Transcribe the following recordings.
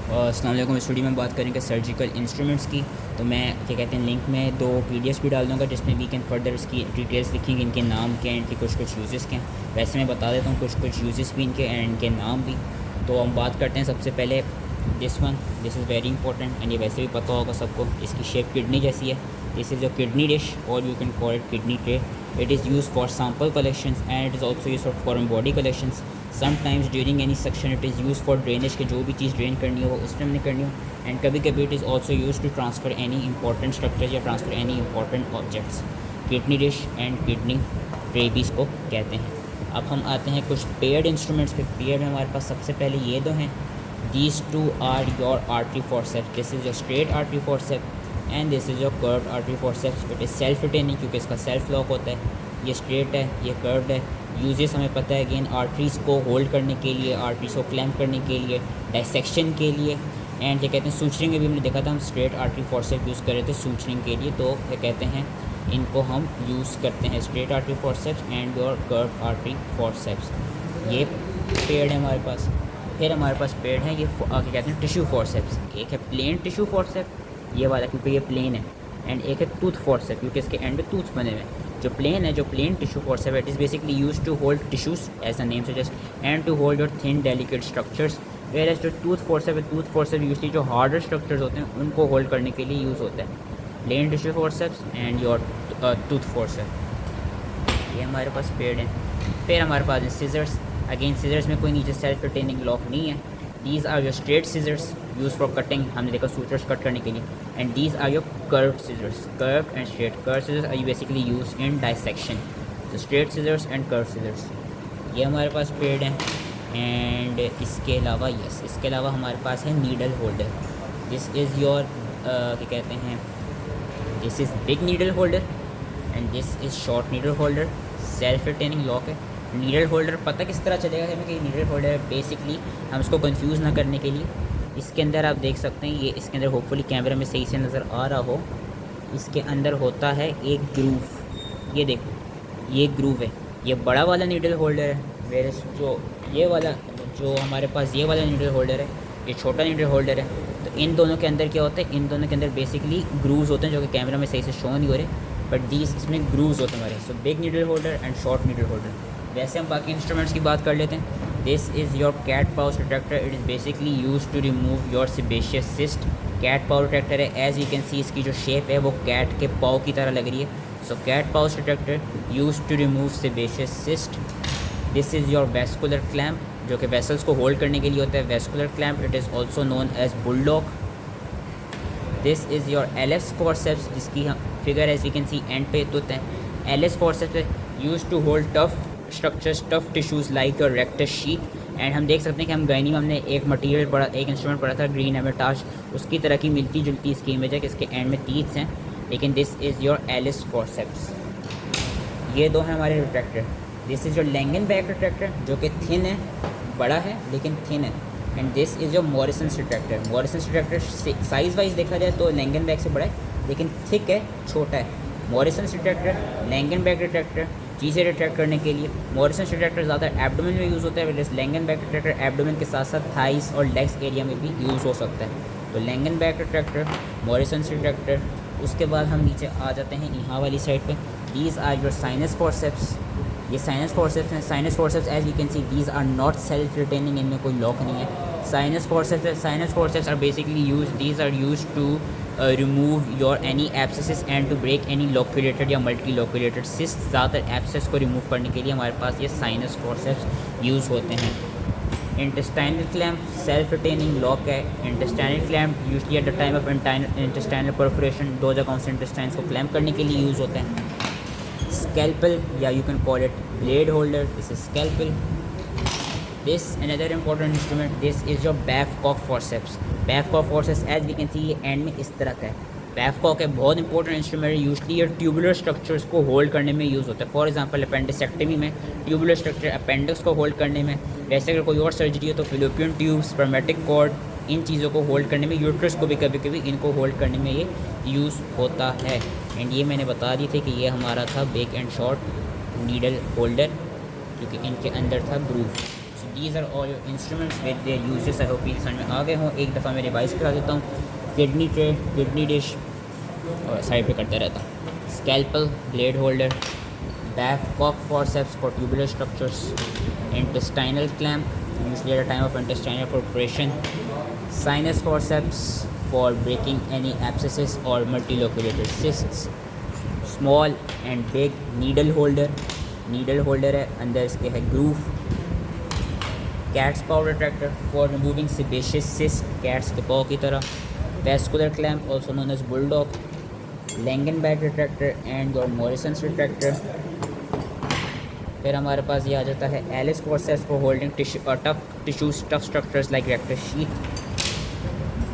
अस्सलाम वालेकुम। इस वीडियो में बात करेंगे सर्जिकल इंस्ट्रूमेंट्स की। तो मैं क्या कहते हैं लिंक में 2 पीडीएफ्स भी डाल दूँगा जिसमें वी कैन फर्दर इसकी डिटेल्स लिखेंगे, इनके नाम क्या हैं, इनके कुछ यूजेस क्या हैं। वैसे मैं बता देता हूँ कुछ यूजेस भी इनके एंड इनके नाम भी। तो हम बात करते हैं सबसे पहले this is very important and ये वैसे भी पता होगा सबको। इसकी शेप किडनी जैसी है। This is your kidney dish और you can call it kidney tray. It is use for sample collections and it is also use for foreign body collections. Sometimes during any suction it is use for drainage के जो भी चीज़ drain करनी हो उस time नहीं करनी हो। And कभी कभी it is also use to transfer any important structure या transfer any important objects. Kidney dish and kidney tray भी इसको कहते हैं। अब हम आते हैं कुछ पेयर्ड इंस्ट्रूमेंट्स पे। पेयर्ड में हमारे पास सबसे पहले ये दो हैं। These two are your artery forceps. This is your straight artery forceps and this is your curved artery forceps. It is self retaining क्योंकि इसका सेल्फ लॉक होता है। ये स्ट्रेट है, ये कर्व्ड है। यूजेस हमें पता है अगेन आर्टरीज़ को होल्ड करने के लिए, आर्टरीज़ को क्लैम्प करने के लिए, डाइसेक्शन के लिए एंड क्या कहते हैं सूचरिंग में भी हमने देखा था हम स्ट्रेट आर्टरी फॉर्सेप यूज़ कर रहे थे सूचरिंग के लिए। तो क्या कहते हैं इनको हम यूज़ करते हैं straight artery forceps and your curved artery forceps. ये पेड़ है हमारे पास। फिर हमारे पास पेड़ है ये क्या कहते हैं टिश्यू फॉर्सेप्स। एक है प्लेन टिश्यू फॉर्सेप, ये वाला क्योंकि ये प्लेन है, एंड एक है टूथ फॉर्सेप क्योंकि इसके एंड में टूथ बने हुए हैं। जो प्लेन है, जो plain tissue forceps it is basically use to hold tissues as the name suggest and to hold your thin delicate structures. Whereas जो टूथ फॉर्सेप है, टूथ फॉर्सेप यूजली जो हार्डर स्ट्रक्चर्स होते हैं उनको hold करने के लिए use होता है। Plain tissue forceps and your tooth forceps, ये हमारे पास पेड़ है। फिर हमारे पास है सीजर्स। अगेन सीजर्स में कोई नीचे सेल्फ रिटेनिंग लॉक नहीं है। These are your straight scissors use for cutting, हमने देखा सूचर्स कट करने के लिए। And these are your curved scissors, curved and straight. Curved scissors are basically use in dissection. तो straight scissors and curved scissors, ये हमारे पास पेड़ हैं। एंड इसके अलावा इसके अलावा हमारे पास है needle holder. This is your क्या कहते हैं this is big needle holder and this is short needle holder. Self retaining lock है। नीडल होल्डर पता किस तरह चलेगा हमें कि नीडल होल्डर है। बेसिकली हम इसको कंफ्यूज ना करने के लिए इसके अंदर आप देख सकते हैं, ये इसके अंदर होपफुली कैमरा में सही से नज़र आ रहा हो। इसके अंदर होता है एक ग्रूव, ये देखो ये ग्रूव है, ये बड़ा वाला नीडल होल्डर है। मेरे जो ये वाला जो हमारे पास ये वाला नीडल होल्डर है, ये छोटा नीडल होल्डर है। तो इन दोनों के अंदर क्या होता है, इन दोनों के अंदर बेसिकली ग्रूव्स होते हैं जो कि कैमरा में सही से शो नहीं हो रहे, बट दीज इसमें ग्रूव्स होते हैं हमारे। So big needle holder and short needle holder. वैसे हम बाकी इंस्ट्रूमेंट्स की बात कर लेते हैं। This is your cat pouch retractor. It is basically use to remove your sebaceous cyst. Cat pouch retractor है, एज यू कैन सी इसकी जो शेप है वो कैट के पाव की तरह लग रही है। So cat pouch retractor use to remove sebaceous cyst. This is your vascular clamp जो कि वेसल्स को होल्ड करने के लिए होता है। Vascular clamp it is also known as bulldog. This is your Allis forceps जिसकी हम figure as you can see end पे होता है। Allis forceps use to hold tough structures, tough tissues like your rectus sheath. And हम देख सकते हैं कि हम गायनी में हमने एक मटेरियल पढ़ा, एक इंस्ट्रूमेंट पढ़ा था ग्रीन एमेटाज, उसकी तरह की मिलती जुलती इसकी इमेज है कि इसके एंड में टीथ्स हैं, लेकिन this is your Allis forceps. ये दो हैं हमारे retractor. This is your Langenbeck retractor जो कि थिन है, बड़ा है लेकिन थिन है। And this is your Morrison's retractor. Morrison's retractor size wise देखा जाए तो लैंगनबैक से बड़ा है लेकिन थिक है, छोटा है। मॉरिसन्स रिट्रैक्टर, लैंगनबैक रिट्रैक्टर चीज़ें रिट्रैक्ट करने के लिए। मॉरिसन्स रिट्रैक्टर ज़्यादा एब्डोमेन में यूज़ होता है, वैसे लैंगनबैक रिट्रैक्टर एब्डोमेन के साथ साथ थाइस और लेग्स एरिया में भी यूज़ हो सकता है। तो लैंगनबैक रिट्रैक्टर, मॉरिसन्स रिट्रैक्टर। उसके बाद हम नीचे आ जाते हैं यहाँ वाली साइड पे। These are your sinus forceps. ये साइनस फॉर्सेप्स हैं। Sinus forceps as you can see these are not self retaining, इनमें कोई लॉक नहीं है। Sinus forceps are basically use, these are use to remove your any abscesses and to break any loculated या multi loculated cyst. ज़्यादातर abscess को remove करने के लिए हमारे पास ये साइनस फॉर्सेप्स यूज़ होते हैं। Intestinal clamp self retaining lock है। Intestinal clamp usually at the time of intestinal perforation, दो जगहों से इंटेस्टाइन्स को क्लैम्प करने के लिए यूज़ होता है। स्कैल्पल या you can call it blade holder, this is scalpel. This another important instrument, this is your Babcock forceps. Babcock forceps as we can see ये एंड में इस तरह का है। Babcock एक बहुत इंपॉर्टेंट इंस्ट्रूमेंट है, यूजली ये ट्यूबुलर स्ट्रक्चर्स को होल्ड करने में यूज़ होता है। फॉर एग्जांपल अपेंडिसेक्टमी में ट्यूबुलर स्ट्रक्चर अपेंडिक्स को होल्ड करने में, वैसे अगर कोई और सर्जरी हो तो फिलोपियन ट्यूब, स्पर्मेटिक कॉर्ड, इन चीज़ों को होल्ड करने में, यूट्रस को भी कभी कभी इनको होल्ड करने में ये यूज़ होता है। एंड ये मैंने बता दी थी कि ये हमारा था big and short needle holder क्योंकि इनके अंदर था groove. These are all your instruments with their uses. I hope ये समझ में आ गए हों। एक दफ़ा मैं रिवाइज करा देता हूँ। किडनी ट्रे, किडनी डिश और साइड पे करता रहता हूँ। Scalpel, blade holder, baff, cock forceps for tubular structures, intestinal clamp usually at a time of intestinal perforation, sinus forceps for breaking any abscesses or multiloculated cysts, small and big needle holder, needle holder है अंदर इसके है groove, cat's paw retractor for removing sebaceous cyst, cats के paw की तरह, vascular clamp also known as bulldog, Langenbach retractor and your Morrison's retractor। फिर हमारे पास ये आ जाता है Allis forceps for holding tough structures like rectus sheath,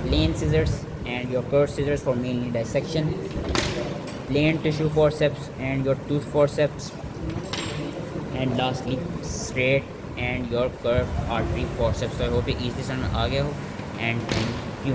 plain scissors and your curve scissors for mainly dissection, plain tissue forceps and your tooth forceps, and lastly straight and your curve artery forceps. I hope ये easy समझ में आ गया हो and thank you.